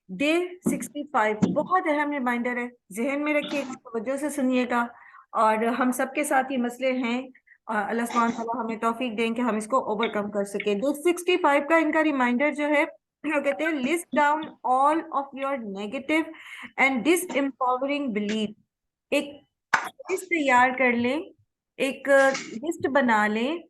Day 65 बहुत अहम reminder है, जहन में रखिएगा, तवज्जो से सुनिएगा। और हम सबके साथ ये मसले हैं, अल्लाह सुब्हान तआला हमें तौफीक दें कि हम इसको ओवरकम कर सके। डे 65 का इनका रिमाइंडर जो है, वो कहते हैं list down all of your negative and disempowering belief. एक लिस्ट तैयार कर लें, एक लिस्ट बना लें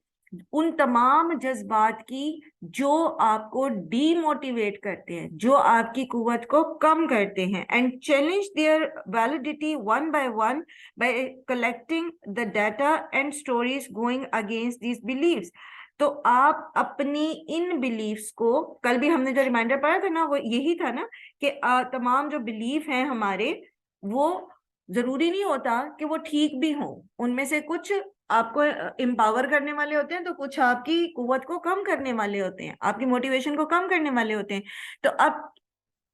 उन तमाम जज्बात की जो आपको डीमोटिवेट करते हैं, जो आपकी कुव्वत को कम करते हैं, and challenge their validity one by collecting the data and stories going against these believes. तो आप अपनी इन बिलीव्स को, कल भी हमने जो रिमाइंडर पढ़ा था ना, वो यही था ना कि तमाम जो बिलीफ हैं हमारे, वो जरूरी नहीं होता कि वो ठीक भी हो। उनमें से कुछ आपको एम्पावर करने वाले होते हैं, तो कुछ आपकी कुव्वत को कम करने वाले होते हैं, आपकी मोटिवेशन को कम करने वाले होते हैं। तो अब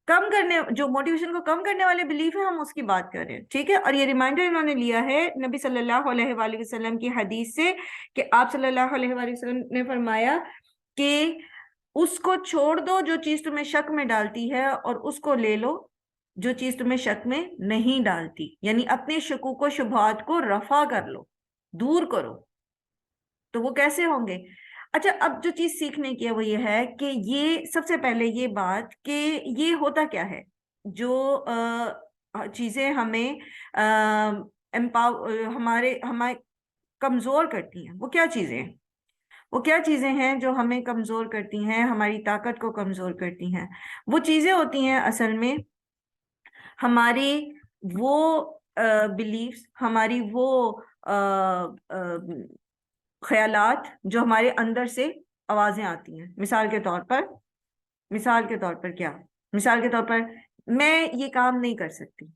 कम करने, जो मोटिवेशन को कम करने वाले बिलीफ है, हम उसकी बात कर रहे हैं, ठीक है। और ये रिमाइंडर इन्होंने लिया है नबी सल्लल्लाहु अलैहि वसल्लम की हदीस से, कि आप सल्लल्लाहु अलैहि वसल्लम ने फरमाया कि उसको छोड़ दो जो चीज तुम्हें शक में डालती है, और उसको ले लो जो चीज तुम्हें शक में नहीं डालती। यानी अपने शकूक व शुबहात को रफा कर लो, दूर करो। तो वो कैसे होंगे? अच्छा, अब जो चीज सीखने की है वो ये है कि ये सबसे पहले ये बात कि ये होता क्या है जो चीजें हमें हमारे हमारे कमजोर करती हैं। वो क्या चीजें हैं? वो क्या चीजें हैं जो हमें कमजोर करती हैं, हमारी ताकत को कमजोर करती हैं? वो चीजें होती हैं असल में हमारी वो बिलीव्स, हमारी वो ख्यालात जो हमारे अंदर से आवाजें आती हैं। मिसाल के तौर पर क्या? मिसाल के तौर पर मैं ये काम नहीं कर सकती,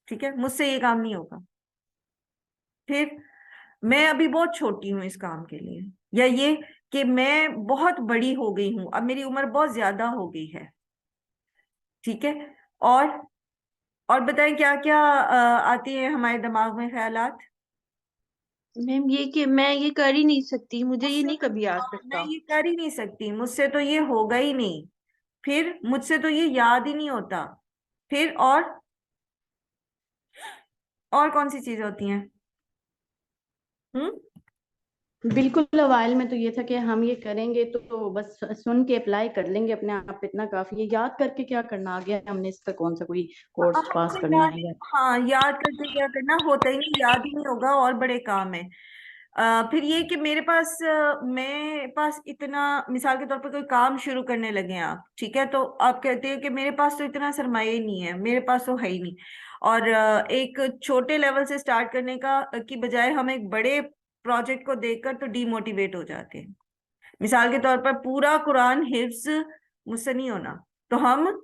ठीक है, मुझसे ये काम नहीं होगा। फिर मैं अभी बहुत छोटी हूँ इस काम के लिए, या ये कि मैं बहुत बड़ी हो गई हूँ, अब मेरी उम्र बहुत ज्यादा हो गई है, ठीक है। और और बताएं क्या क्या आती है हमारे दिमाग में ख्यालात? मैम ये कि मैं ये कर ही नहीं सकती, मुझे ये मुझसे नहीं तो, कभी आ हाँ, मैं सकता। ये कर ही नहीं सकती, मुझसे तो ये होगा ही नहीं। फिर मुझसे तो ये याद ही नहीं होता। फिर और कौन सी चीजें होती हैं? हम्म। बिल्कुल, अवाइल में तो ये था कि हम ये करेंगे तो बस सुन के अप्लाई कर लेंगे अपने आप, इतना काफी है। याद करके क्या करना, आगे हमने इसका कौन सा कोई कोर्स पास आपको करना याद, है या। हाँ, याद करके क्या करना, होता ही नहीं, याद ही नहीं होगा, और बड़े काम है। फिर ये कि मेरे पास इतना, मिसाल के तौर पर कोई काम शुरू करने लगे हैं आप, ठीक है, तो आप कहते हैं कि मेरे पास तो इतना सरमाया ही नहीं है, मेरे पास तो है ही नहीं। और एक छोटे लेवल से स्टार्ट करने का की बजाय हम एक बड़े प्रोजेक्ट को देखकर तो डीमोटिवेट हो जाते हैं। मिसाल के तौर पर पूरा कुरान हिफ्ज मुझसे नहीं होना, तो हम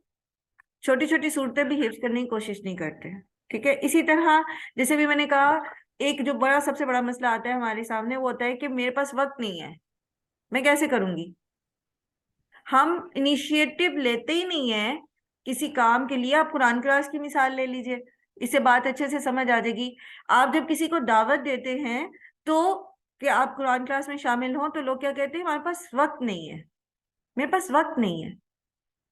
छोटी छोटी सूरतें भी हिफ्ज करने की कोशिश नहीं करते हैं, ठीक है। इसी तरह, जैसे भी मैंने कहा, एक जो बड़ा सबसे बड़ा मसला आता है हमारे सामने, वो होता है कि मेरे पास वक्त नहीं है, मैं कैसे करूंगी। हम इनिशिएटिव लेते ही नहीं है किसी काम के लिए। आप कुरान क्लास की मिसाल ले लीजिए, इससे बात अच्छे से समझ आ जाएगी। आप जब किसी को दावत देते हैं, तो कि आप कुरान क्लास में शामिल हों, तो लोग क्या कहते हैं? हमारे पास वक्त नहीं है, मेरे पास वक्त नहीं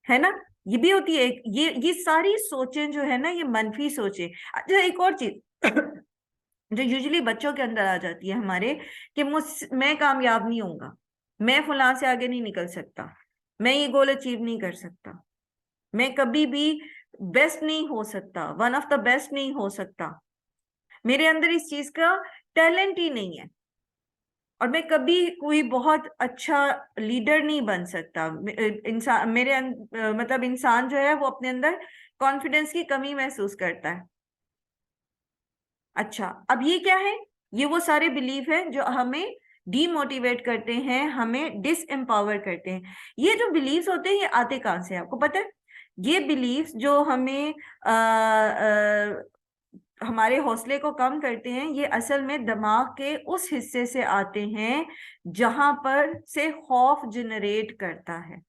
है ना? ये भी होती है ये सारी सोचें जो है ना, ये मनफी सोचें। अच्छा, एक और चीज जो यूजुअली बच्चों के अंदर आ जाती है हमारे, कि मैं कामयाब नहीं होऊंगा, मैं फलां से आगे नहीं निकल सकता, मैं ये गोल अचीव नहीं कर सकता, मैं कभी भी बेस्ट नहीं हो सकता, वन ऑफ द बेस्ट नहीं हो सकता, मेरे अंदर इस चीज का टैलेंट ही नहीं है, और मैं कभी कोई बहुत अच्छा लीडर नहीं बन सकता। इंसान मतलब इंसान जो है वो अपने अंदर कॉन्फिडेंस की कमी महसूस करता है। अच्छा, अब ये क्या है? ये वो सारे बिलीफ हैं जो हमें डीमोटिवेट करते हैं, हमें डिस एम्पावर करते हैं। ये जो बिलीव्स होते हैं, ये आते कहाँ से हैं, आपको पता है? ये बिलीव्स जो हमें हमारे हौसले को कम करते हैं, ये असल में दिमाग के उस हिस्से से आते हैं जहां पर से खौफ जनरेट करता है।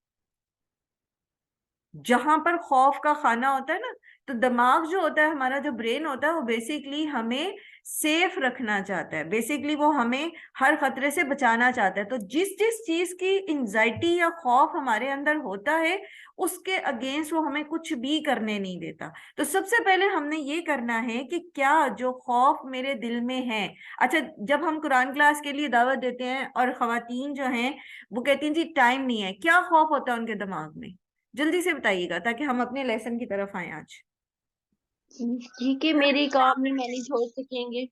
जहां पर खौफ का खाना होता है ना, तो दिमाग जो होता है, हमारा जो ब्रेन होता है, वो बेसिकली हमें सेफ रखना चाहता है, बेसिकली वो हमें हर खतरे से बचाना चाहता है। तो जिस जिस चीज की एंजाइटी या खौफ हमारे अंदर होता है, उसके अगेंस्ट वो हमें कुछ भी करने नहीं देता। तो सबसे पहले हमने ये करना है कि क्या जो खौफ मेरे दिल में है। अच्छा, जब हम कुरान क्लास के लिए दावत देते हैं और खवातीन जो हैं वो कहती हैं जी टाइम नहीं है, क्या खौफ होता है उनके दिमाग में? जल्दी से बताइएगा ताकि हम अपने लेसन की तरफ आए आज। जी कि मेरे काम में मैनेज हो सकेंगे।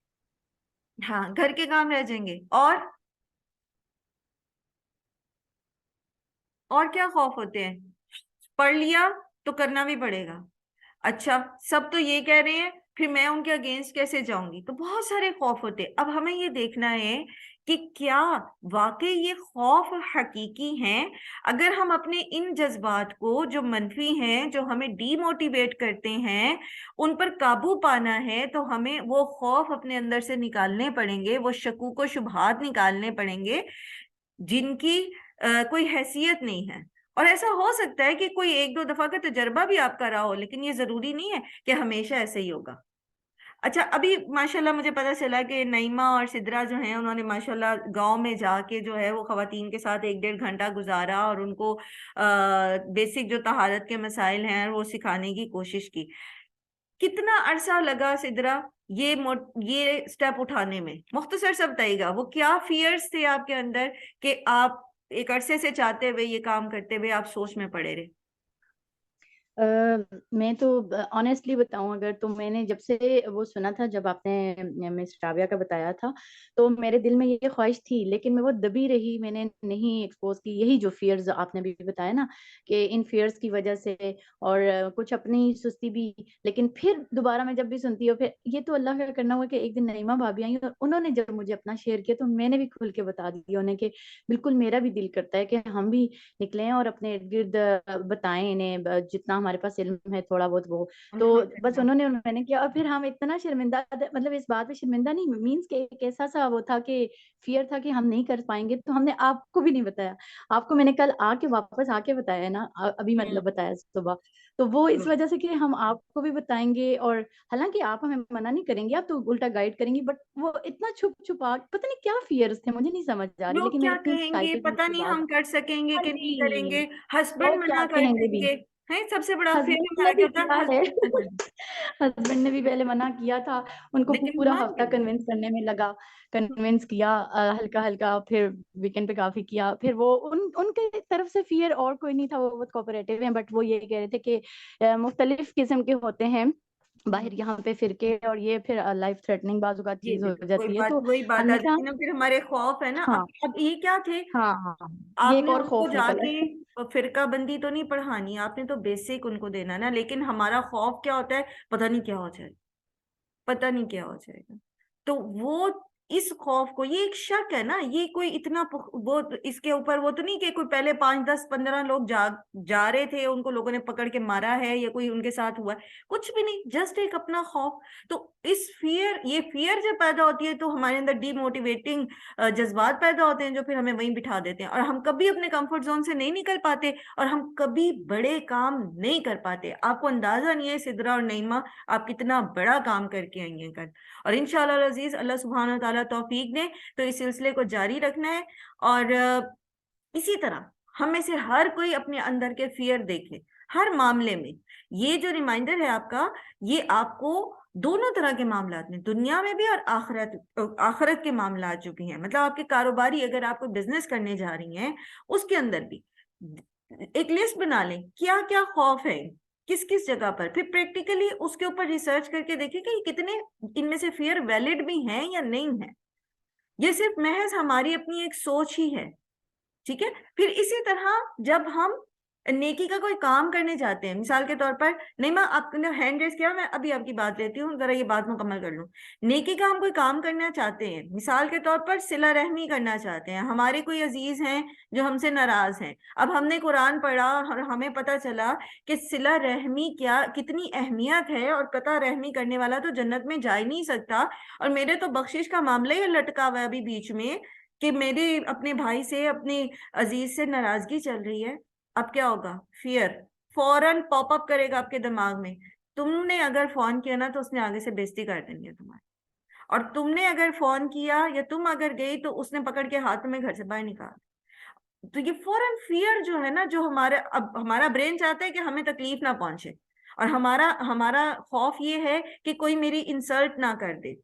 हाँ, घर के काम रह जाएंगे। और क्या खौफ होते हैं? पढ़ लिया तो करना भी पड़ेगा। अच्छा, सब तो ये कह रहे हैं, फिर मैं उनके अगेंस्ट कैसे जाऊंगी? तो बहुत सारे खौफ होते हैं। अब हमें ये देखना है कि क्या वाकई ये खौफ हकीकी हैं। अगर हम अपने इन जज्बात को जो मनफी हैं, जो हमें डीमोटिवेट करते हैं, उन पर काबू पाना है, तो हमें वो खौफ अपने अंदर से निकालने पड़ेंगे, वो शकूक व शुबहात निकालने पड़ेंगे जिनकी कोई हैसियत नहीं है। और ऐसा हो सकता है कि कोई एक दो दफा का तजर्बा भी आपका रहा हो, लेकिन ये जरूरी नहीं है कि हमेशा ऐसे ही होगा। अच्छा, अभी माशाल्लाह मुझे पता चला कि नईमा और सिद्रा जो हैं, उन्होंने माशाल्लाह गांव में जाके जो है वो खवातीन के साथ 1-1.5 घंटा गुजारा और उनको बेसिक जो तहारत के मसाइल हैं वो सिखाने की कोशिश की। कितना अरसा लगा सिद्रा ये स्टेप उठाने में? मुख्तसर सब बताइएगा, वो क्या फियर्स थे आपके अंदर कि आप एक अरसे से चाहते हुए ये काम करते हुए आप सोच में पड़े रहे? मैं तो ऑनेस्टली बताऊं अगर, तो मैंने जब से वो सुना था, जब आपने मिस राबिया का बताया था, तो मेरे दिल में ये ख्वाहिश थी, लेकिन मैं वो दबी रही, मैंने नहीं एक्सपोज की। यही जो फियर्स आपने भी बताया ना, कि इन फियर्स की वजह से, और कुछ अपनी सुस्ती भी। लेकिन फिर दोबारा मैं जब भी सुनती हूँ, फिर ये तो अल्लाह का करना हुआ कि एक दिन नईमा भाभी आई और उन्होंने जब मुझे अपना शेयर किया, तो मैंने भी खुल के बता दिया उन्हें कि बिल्कुल मेरा भी दिल करता है कि हम भी निकलें और अपने इर्द गिर्द बताएं इन्हें, जितना हमारे पास इल्म है थोड़ा बहुत वो। तो बस अल्हम्दुलिल्लाह। उन्होंने, मैंने किया, और फिर हम इतना शर्मिंदा, मतलब इस बात पे शर्मिंदा नहीं, मीन्स के एक ऐसा सा वो था कि फियर था कि हम नहीं कर पाएंगे, तो हमने आपको भी नहीं बताया। आपको मैंने कल आके वापस आके बताया ना, अभी मतलब बताया सुबह। तो वो इस वजह से कि हम आपको भी बताएंगे, और हालांकि आप हमें मना नहीं करेंगे, आप तो उल्टा गाइड करेंगी, बट वो इतना छुप छुपा, पता नहीं क्या फियर्स थे, मुझे नहीं समझ आ रही, लोग लेकिन क्या मैंने इतनी कहेंगे, एक्साइटेड पता उसके नहीं बाद। हम कर सकेंगे हाँ कि नहीं करेंगे, जी, हस्बैंड लोग क्या मना कर कहेंगे भी। देंगे। है सबसे बड़ा फेर हस्बैंड हमारा ने क्या भी होता किया है, है। हस्बैंड मना कर देंगे। हस्बैंड ने भी पहले मना किया था, उनको लेकिन पूरा मान हफ्ता गए। कन्विंस करने में लगा, कन्विंस किया, हल्का हल्का, फिर वीकेंड पे काफी किया, फिर वो उनके तरफ से फियर और कोई नहीं था, वो बहुत कोऑपरेटिव हैं, बट वो ये कह रहे थे कि मुख्तलिफ किस्म के होते हैं बाहर यहाँ पे फिर के, और ये फिर लाइफ थ्रेटनिंग बाजू का जी चीज जी, हो कोई जाती है, बात, तो वही बात आ हमने कहा जाती है ना, फिर हमारे खौफ है ना। हाँ, अब ये क्या थे? हाँ हाँ, ये एक आपने और उनको खौफ निकला जाके है। फिरका बंदी तो नहीं पढ़ानी, आपने तो बेसिक उनको देना ना। लेकिन हमारा खौफ क्या होता है? पता नहीं क्या हो जाए, पता नहीं क्या हो जाएगा। तो वो इस खौफ को, ये एक शक है ना, ये कोई इतना वो इसके ऊपर वो तो नहीं कि कोई पहले 5-10-15 लोग जा रहे थे, उनको लोगों ने पकड़ के मारा है या कोई उनके साथ हुआ है, कुछ भी नहीं, जस्ट एक अपना खौफ। तो इस फियर, ये फियर जब पैदा होती है तो हमारे अंदर डीमोटिवेटिंग जज्बात पैदा होते हैं, जो फिर हमें वहीं बिठा देते हैं और हम कभी अपने कंफर्ट जोन से नहीं निकल पाते और हम कभी बड़े काम नहीं कर पाते। आपको अंदाजा नहीं है सिद्रा और नईमा, आप कितना बड़ा काम करके आई हैं कल। और इंशाल्लाह अजीज, अल्लाह सुब्हान ताला तौफीक ने तो इस सिलसिले को जारी रखना है। और इसी तरह हम में से हर कोई अपने अंदर के फियर देखे हर मामले में। ये जो रिमाइंडर है आपका, ये आपको दोनों तरह के मामलात में, दुनिया में भी और आखिरत आखिरत के मामलात जो भी हैं, मतलब आपके कारोबारी, अगर आप कोई बिजनेस करने जा रही हैं उसके अंदर भी एक लिस्ट बना लें क्या क्या खौफ है, किस किस जगह पर, फिर प्रैक्टिकली उसके ऊपर रिसर्च करके देखें कि कितने इनमें से फियर वैलिड भी हैं या नहीं है। ये सिर्फ महज हमारी अपनी एक सोच ही है। ठीक है, फिर इसी तरह जब हम नेकी का कोई काम करने जाते हैं, मिसाल के तौर पर, नहीं मैं आपने हैंड रेस किया, मैं अभी आपकी बात लेती हूँ, जरा ये बात मुकम्मल कर लूं। नेकी का हम कोई काम करना चाहते हैं, मिसाल के तौर पर सिला रहमी करना चाहते हैं, हमारे कोई अजीज हैं जो हमसे नाराज हैं। अब हमने कुरान पढ़ा और हमें पता चला कि सिला रहमी क्या, कितनी अहमियत है, और कता रहमी करने वाला तो जन्नत में जा ही नहीं सकता। और मेरे तो बख्शिश का मामला ही लटका हुआ है अभी बीच में, कि मेरे अपने भाई से, अपने अजीज से नाराजगी चल रही है। अब क्या होगा? फियर। फौरन पॉपअप करेगा आपके दिमाग में। तुमने अगर फोन किया ना तो उसने आगे से बेइज्जती कर देनी है तुम्हारी, और तुमने अगर फोन किया या तुम अगर गई तो उसने पकड़ के हाथ में घर से बाहर निकाल। तो ये फौरन फियर जो है ना, जो हमारे, अब हमारा ब्रेन चाहता है कि हमें तकलीफ ना पहुंचे, और हमारा हमारा खौफ ये है कि कोई मेरी इंसल्ट ना कर दे,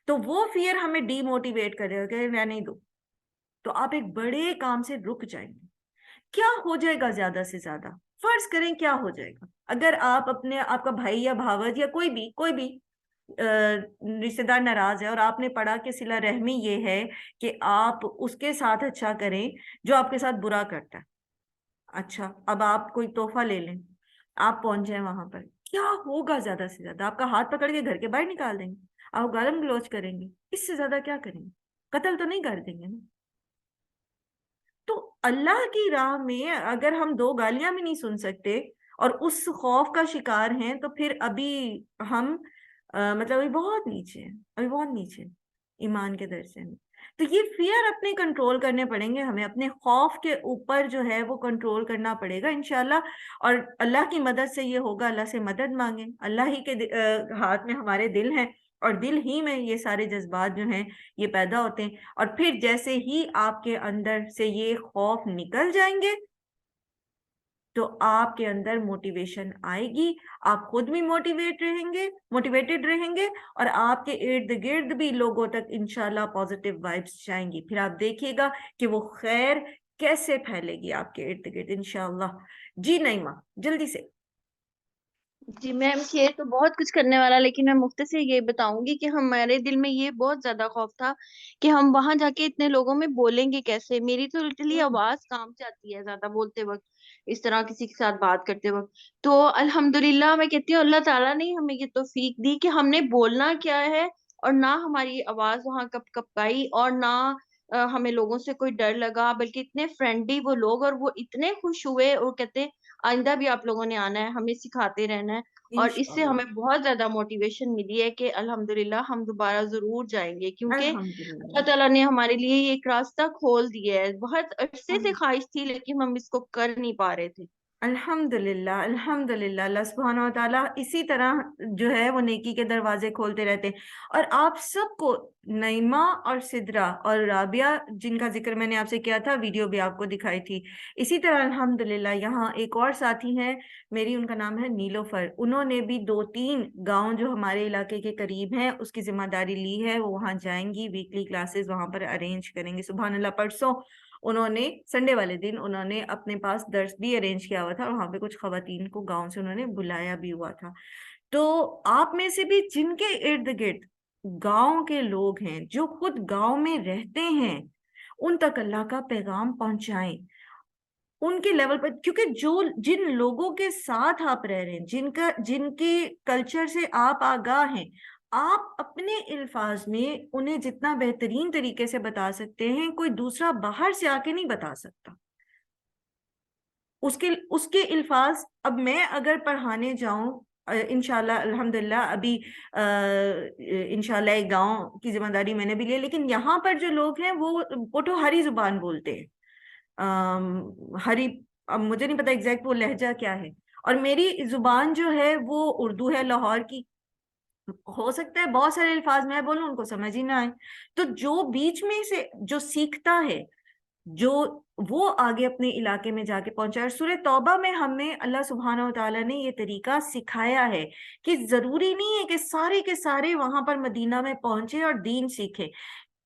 तो वो फियर हमें डीमोटिवेट करेगा कि रहने दो। तो आप एक बड़े काम से रुक जाएंगे। क्या हो जाएगा ज्यादा से ज्यादा, फर्ज करें क्या हो जाएगा अगर आप अपने, आपका भाई या भावज या कोई भी रिश्तेदार नाराज है, और आपने पढ़ा कि सिला रहमी ये है कि आप उसके साथ अच्छा करें जो आपके साथ बुरा करता है। अच्छा, अब आप कोई तोहफा ले लें, आप पहुंच जाए वहां पर, क्या होगा ज्यादा से ज्यादा? आपका हाथ पकड़ के घर के बाहर निकाल देंगे, आप गालम गलौज करेंगे, इससे ज्यादा क्या करेंगे? कत्ल तो नहीं कर देंगे ना। तो अल्लाह की राह में अगर हम दो गालियां भी नहीं सुन सकते और उस खौफ का शिकार हैं, तो फिर अभी हम मतलब अभी बहुत नीचे हैं, अभी बहुत नीचे हैं ईमान के दर्जे में। तो ये फियर अपने कंट्रोल करने पड़ेंगे हमें, अपने खौफ के ऊपर जो है वो कंट्रोल करना पड़ेगा इंशाल्लाह। और अल्लाह की मदद से ये होगा, अल्लाह से मदद मांगे, अल्लाह ही के हाथ में हमारे दिल हैं, और दिल ही में ये सारे जज्बात जो हैं ये पैदा होते हैं। और फिर जैसे ही आपके अंदर से ये खौफ निकल जाएंगे तो आपके अंदर मोटिवेशन आएगी, आप खुद भी मोटिवेटेड रहेंगे, और आपके इर्द गिर्द भी लोगों तक इंशाल्लाह पॉजिटिव वाइब्स जाएंगी। फिर आप देखिएगा कि वो खैर कैसे फैलेगी आपके इर्द गिर्द इंशाल्लाह। जी नईमा, जल्दी से। जी मैम, ये तो बहुत कुछ करने वाला, लेकिन मैं मुख्तसर ये बताऊंगी कि हमारे दिल में ये बहुत ज्यादा खौफ था कि हम वहां जाके इतने लोगों में बोलेंगे कैसे। मेरी तो लिटरली हम्म। आवाज काम से आती है ज्यादा बोलते वक्त, इस तरह किसी के साथ बात करते वक्त। तो अल्हम्दुलिल्लाह मैं कहती हूँ अल्लाह ताला ने हमें ये तौफीक दी कि हमने बोलना क्या है, और ना हमारी आवाज वहां कप कपाई, और ना हमें लोगों से कोई डर लगा, बल्कि इतने फ्रेंडली वो लोग, और वो इतने खुश हुए और कहते आइंदा भी आप लोगों ने आना है, हमें सिखाते रहना है। और इससे इंशाल्लाह। हमें बहुत ज्यादा मोटिवेशन मिली है कि अल्हम्दुलिल्लाह हम दोबारा जरूर जाएंगे, क्योंकि अल्लाह अल्हम्दुलिल्लाह। ताला ने हमारे लिए ये एक रास्ता खोल दिया है। बहुत अरसे से ख्वाहिश थी, लेकिन हम इसको कर नहीं पा रहे थे। अल्हम्दुलिल्लाह, अल्हम्दुलिल्लाह, अल्लाह सुब्हानहू व तआला इसी तरह जो है वो नेकी के दरवाजे खोलते रहते हैं। और आप सबको, नईमा और सिद्रा और राबिया जिनका जिक्र मैंने आपसे किया था, वीडियो भी आपको दिखाई थी, इसी तरह अल्हम्दुलिल्लाह यहाँ एक और साथी हैं मेरी, उनका नाम है नीलोफर। उन्होंने भी 2-3 गांव जो हमारे इलाके के करीब हैं उसकी जिम्मेदारी ली है, वो वहां जाएंगी, वीकली क्लासेस वहां पर अरेंज करेंगे। सुभान अल्लाह, परसों उन्होंने संडे वाले दिन उन्होंने अपने पास दर्स भी अरेंज किया हुआ था, और वहां पे कुछ खवातीन को गांव से उन्होंने बुलाया भी हुआ था। तो आप में से भी जिनके इर्द गिर्द गांव के लोग हैं, जो खुद गांव में रहते हैं, उन तक अल्लाह का पैगाम पहुंचाएं, उनके लेवल पर। क्योंकि जो जिन लोगों के साथ आप रह रहे हैं, जिनके कल्चर से आप आगाह हैं, आप अपने अल्फाज में उन्हें जितना बेहतरीन तरीके से बता सकते हैं, कोई दूसरा बाहर से आके नहीं बता सकता। उसके उसके अल्फाज, अब मैं अगर पढ़ाने जाऊं, इंशाल्लाह अल्हम्दुलिल्लाह अभी इंशाल्लाह एक गांव की जिम्मेदारी मैंने भी ली है, लेकिन यहाँ पर जो लोग हैं वो पोठोहारी जुबान बोलते हैं। हरी, अब मुझे नहीं पता एग्जैक्ट वो लहजा क्या है, और मेरी जुबान जो है वो उर्दू है लाहौर की। हो सकता है बहुत सारे अल्फाज मैं बोलूं उनको समझ ही ना आए। तो जो बीच में से जो सीखता है, जो वो आगे अपने इलाके में जाके पहुंचा। और सूरह तौबा में हमें अल्लाह सुब्हानहू व तआला ने ये तरीका सिखाया है कि जरूरी नहीं है कि सारे के सारे वहां पर मदीना में पहुंचे और दीन सीखे।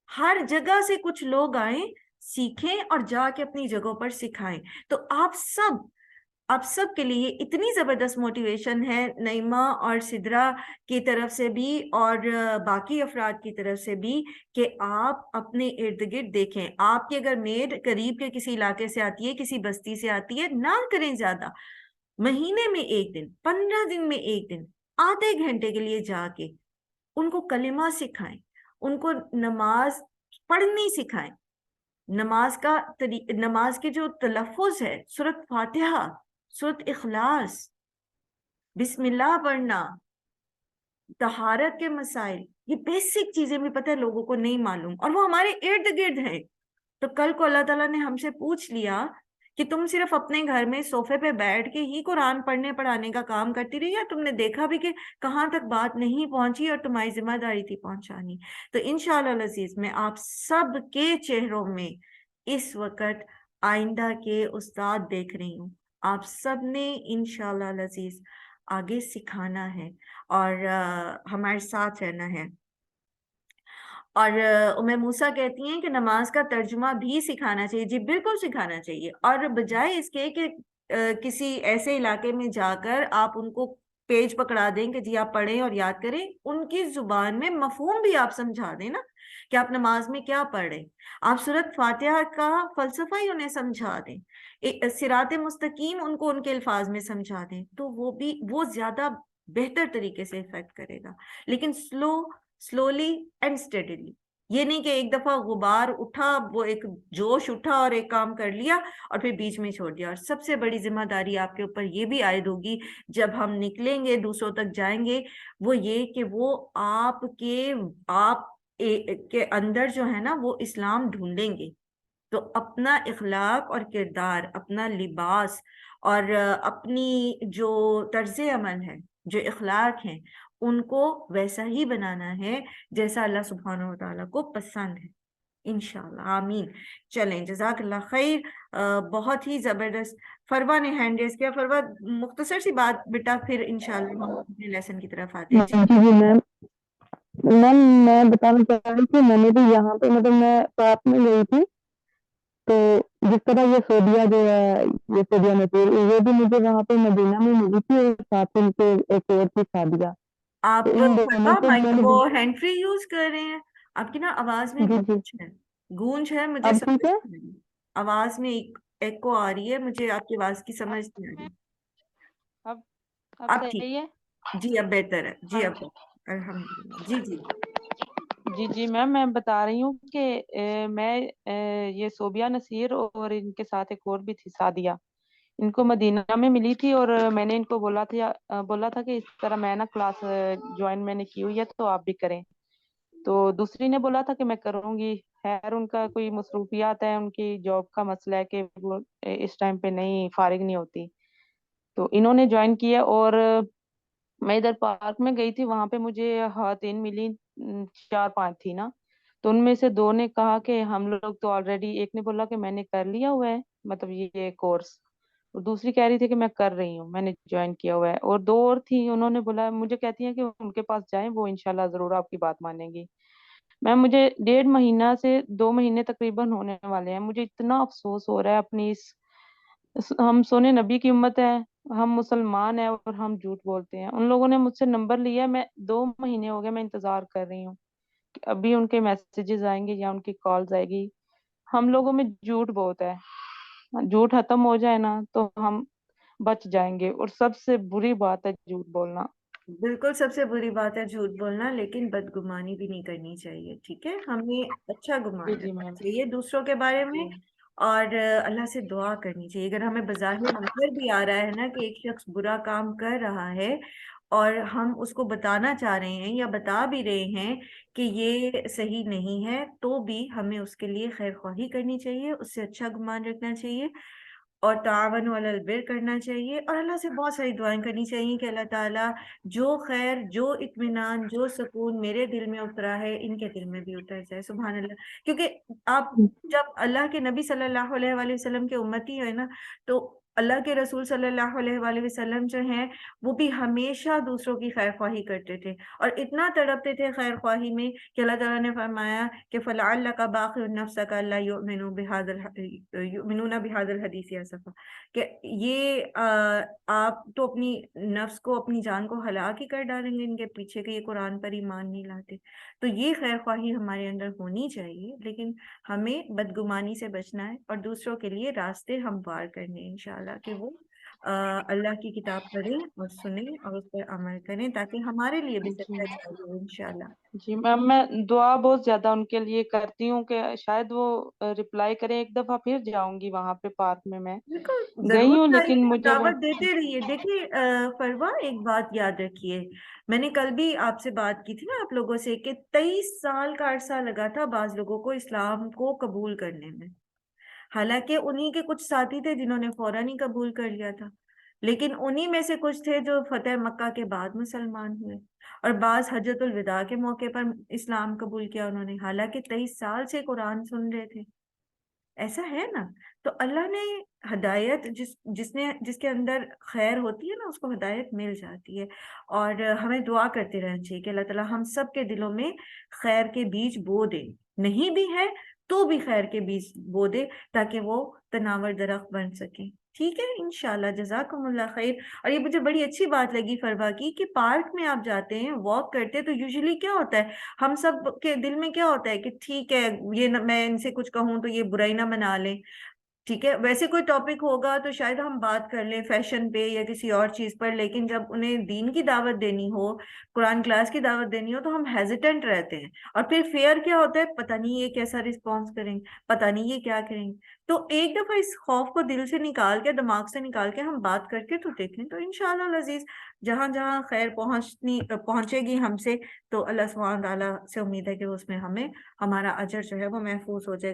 हर जगह से कुछ लोग आए, सीखें और जाके अपनी जगहों पर सिखाएं। तो आप सब के लिए इतनी जबरदस्त मोटिवेशन है नईमा और सिद्रा की तरफ से भी, और बाकी अफराद की तरफ से भी, कि आप अपने इर्द गिर्द देखें। आपकी अगर मेड करीब के किसी इलाके से आती है, किसी बस्ती से आती है, ना करें ज्यादा, महीने में एक दिन, 15 दिन में एक दिन, आधे घंटे के लिए जाके उनको कलिमा सिखाएं, उनको नमाज पढ़नी सिखाएं। नमाज के जो तलफ्फुज है, सूरत फातिहा, सूरत इखलास, बिस्मिल्लाह पढ़ना, तहारत के मसाइल, ये बेसिक चीजें भी पता है लोगों को नहीं मालूम, और वो हमारे इर्द गिर्द है। तो कल को अल्लाह ताला ने हमसे पूछ लिया कि तुम सिर्फ अपने घर में सोफे पे बैठ के ही कुरान पढ़ने पढ़ाने का काम करती रही, या तुमने देखा भी कि कहाँ तक बात नहीं पहुंची और तुम्हारी जिम्मेदारी थी पहुंचानी। तो इंशाअल्लाह अज़ीज मैं आप सब के चेहरों में इस वक्त आइंदा के उस्ताद देख रही हूँ। आप सब ने इंशाअल्लाह अज़ीज आगे सिखाना है और हमारे साथ रहना है। और उम्मे मूसा कहती हैं कि नमाज का तर्जुमा भी सिखाना चाहिए। जी बिल्कुल सिखाना चाहिए, और बजाय इसके कि किसी ऐसे इलाके में जाकर आप उनको पेज पकड़ा दें कि जी आप पढ़ें और याद करें, उनकी जुबान में मफहूम भी आप समझा दें ना, कि आप नमाज में क्या पढ़ें। आप सूरत फातिहा का फलसफा ही उन्हें समझा दें, सिराते मुस्तकीम उनको उनके अल्फाज में समझा दें, तो वो ज्यादा बेहतर तरीके से इफेक्ट करेगा। लेकिन स्लोली एंड स्टेडीली, ये नहीं कि एक दफा गुबार उठा, वो एक जोश उठा और एक काम कर लिया और फिर बीच में छोड़ दिया। और सबसे बड़ी जिम्मेदारी आपके ऊपर ये भी आयद होगी जब हम निकलेंगे दूसरों तक जाएंगे, वो ये कि वो के अंदर जो है ना वो इस्लाम ढूंढेंगे। तो अपना इखलाक और किरदार, अपना लिबास और अपनी जो तर्ज अमल है, जो इखलाक है, उनको वैसा ही बनाना है जैसा अल्लाह सुब्हानहू व तआला को पसंद है। इंशाल्लाह आमीन। चलें, जज़ाकल्लाह खैर। बहुत ही जबरदस्त। फरवा ने हैंड रेस किया। फरवा, मुख्तसर सी बात बेटा, फिर इंशाल्लाह हम अपने लेसन की तरफ आते हैं। जी जी मैम। मैम मैं बताना चाह रही थी, मैंने भी यहाँ पे मतलब मैं पास में गई थी, तो जिस तरह ये सोबिया जो है, ये सोबिया नसीर, ये भी मुझे वहाँ पे मदीना में मिली थी, और साथ में उनके एक और थी सादिया। आप तो इन फरवा दोनों को माइक मैंने वो हैंड फ्री यूज कर रहे हैं? आपकी ना आवाज में जी जी। गूंज है, मुझे अब समझ ठीक है? नहीं आ रही। आवाज में एक एको आ रही है, मुझे आपकी आवाज की समझ नहीं आ रही। अब अब अब ठीक। सही है। जी अब बेहतर है जी, हाँ अब अल्हम्दुलिल्लाह। जी जी। जी जी मैम, मैं बता रही हूँ कि मैं ये सोबिया नसीर और इनके साथ एक और भी थी सादिया, इनको मदीना में मिली थी। और मैंने इनको बोला था कि इस तरह मैं ना क्लास ज्वाइन मैंने की हुई है, तो आप भी करें। तो दूसरी ने बोला था कि मैं करूंगी। खैर उनका कोई मसरूफियात है, उनकी जॉब का मसला है कि वो इस टाइम पे नहीं फारिग नहीं होती, तो इन्होंने ज्वाइन किया। और मैं इधर पार्क में गई थी, वहां पे मुझे खातन मिली, 4-5 थी ना। तो उनमें से दो ने कहा कि हम लोग तो ऑलरेडी, एक ने बोला कि मैंने कर लिया हुआ है मतलब ये कोर्स, और दूसरी कह रही थी कि मैं कर रही हूँ, मैंने ज्वाइन किया हुआ है। और दो और थी, उन्होंने बोला, मुझे कहती हैं कि उनके पास जाएं, वो इंशाल्लाह जरूर आपकी बात मानेंगी। मैम मुझे 1.5 महीना से 2 महीने तकरीबन होने वाले हैं, मुझे इतना अफसोस हो रहा है अपनी हम सोने नबी की उम्मत है, हम मुसलमान हैं और हम झूठ बोलते हैं। उन लोगों ने मुझसे नंबर लिया, मैं 2 महीने हो गए मैं इंतजार कर रही हूँ कि अभी उनके मैसेजेस आएंगे या उनकी कॉल्स आएगी। हम लोगों में झूठ बहुत है, झूठ खत्म हो जाए ना तो हम बच जाएंगे। और सबसे बुरी बात है झूठ बोलना। बिल्कुल सबसे बुरी बात है झूठ बोलना, लेकिन बदगुमानी भी नहीं करनी चाहिए। ठीक है, हमें अच्छा जी गुमान जी रखना मैम। चाहिए दूसरों के बारे में, जी और अल्लाह से दुआ करनी चाहिए। अगर हमें बज़ाहिर नजर भी आ रहा है ना कि एक शख्स बुरा काम कर रहा है, और हम उसको बताना चाह रहे हैं या बता भी रहे हैं कि ये सही नहीं है, तो भी हमें उसके लिए खैर ख्वाही करनी चाहिए, उससे अच्छा गुमान रखना चाहिए, और तावन अलल बिर करना चाहिए, और अल्लाह से बहुत सारी दुआएं करनी चाहिए कि अल्लाह ताला जो खैर, जो इत्मीनान, जो सुकून मेरे दिल में उतरा है, इनके दिल में भी उतर जाए। सुभान अल्लाह। क्योंकि आप जब अल्लाह के नबी सल्लल्लाहु अलैहि वसल्लम के उम्मती है ना, तो अल्लाह के रसूल सल्लल्लाहु अलैहि वसल्लम जो हैं, वो भी हमेशा दूसरों की खैर ख्वाही करते थे, और इतना तड़पते थे खैर ख्वाही में कि अल्लाह ताला ने फरमाया कि फलअल्लका बाखिउन नफ्सका अल्ला युमिनूना बिहादिल हदीस असफा, कि ये आप तो अपनी नफ्स को, अपनी जान को हलाक ही कर डालेंगे इनके पीछे, कि ये कुरान पर ईमान नहीं लाते। तो ये खैर ख्वाही हमारे अंदर होनी चाहिए, लेकिन हमें बदगुमानी से बचना है और दूसरों के लिए रास्ते हमवार करने हैं इंशाल्लाह, कि वो अल्लाह की किताब पढ़ें और सुनें और उस पर अमल करें, ताकि हमारे लिए भी जी सच्चा चाहिए हो इंशाल्लाह। जी मैम, मैं दुआ बहुत ज्यादा उनके लिए करती हूँ कि शायद वो रिप्लाई करें। एक दफा फिर जाऊंगी वहां पे पार्क में, मैं बिल्कुल गई जरूर हूँ लेकिन जाइए, मुझे वो। दावत देते रहिए। देखिए फरवा, एक बात याद रखिए, मैंने कल भी आपसे बात की थी ना आप लोगों से, कि 23 साल का अरसा लगा था बाज लोगों को इस्लाम को कबूल करने में। हालांकि उन्हीं के कुछ साथी थे जिन्होंने फौरन ही कबूल कर लिया था, लेकिन उन्हीं में से कुछ थे जो फतेह मक्का के बाद मुसलमान हुए, और बाज हज्जतुल विदा के मौके पर इस्लाम कबूल किया उन्होंने, हालांकि 23 साल से कुरान सुन रहे थे। ऐसा है ना। तो अल्लाह ने हदायत जिसके अंदर खैर होती है ना, उसको हदायत मिल जाती है। और हमें दुआ करते रहना चाहिए कि अल्लाह ताला हम सब के दिलों में खैर के बीज बो दे, नहीं भी है तो भी खैर के बीज बो दे, ताकि वो तनावर दरख्त बन सके। ठीक है, इंशाल्लाह। जज़ाकुमुल्लाह खैर। और ये मुझे बड़ी अच्छी बात लगी फरवा की कि पार्क में आप जाते हैं, वॉक करते हैं, तो यूजुअली क्या होता है, हम सब के दिल में क्या होता है कि ठीक है, ये मैं इनसे कुछ कहूं तो ये बुराई ना मना लें। ठीक है, वैसे कोई टॉपिक होगा तो शायद हम बात कर लें फैशन पे या किसी और चीज पर, लेकिन जब उन्हें दीन की दावत देनी हो, कुरान क्लास की दावत देनी हो, तो हम हेजिटेंट रहते हैं। और फिर फेयर क्या होता है, पता नहीं ये कैसा रिस्पॉन्स करेंगे, पता नहीं ये क्या करेंगे। तो एक दफा इस खौफ को दिल से निकाल के, दिमाग से निकाल के हम बात करके तो देखें, तो इंशाल्लाह अजीज जहां जहां खैर पहुंचेगी हमसे, तो अल्लाह सुब्हान तआला से उम्मीद है कि उसमें हमें हमारा अजर जो है वो महफूज हो जाएगा।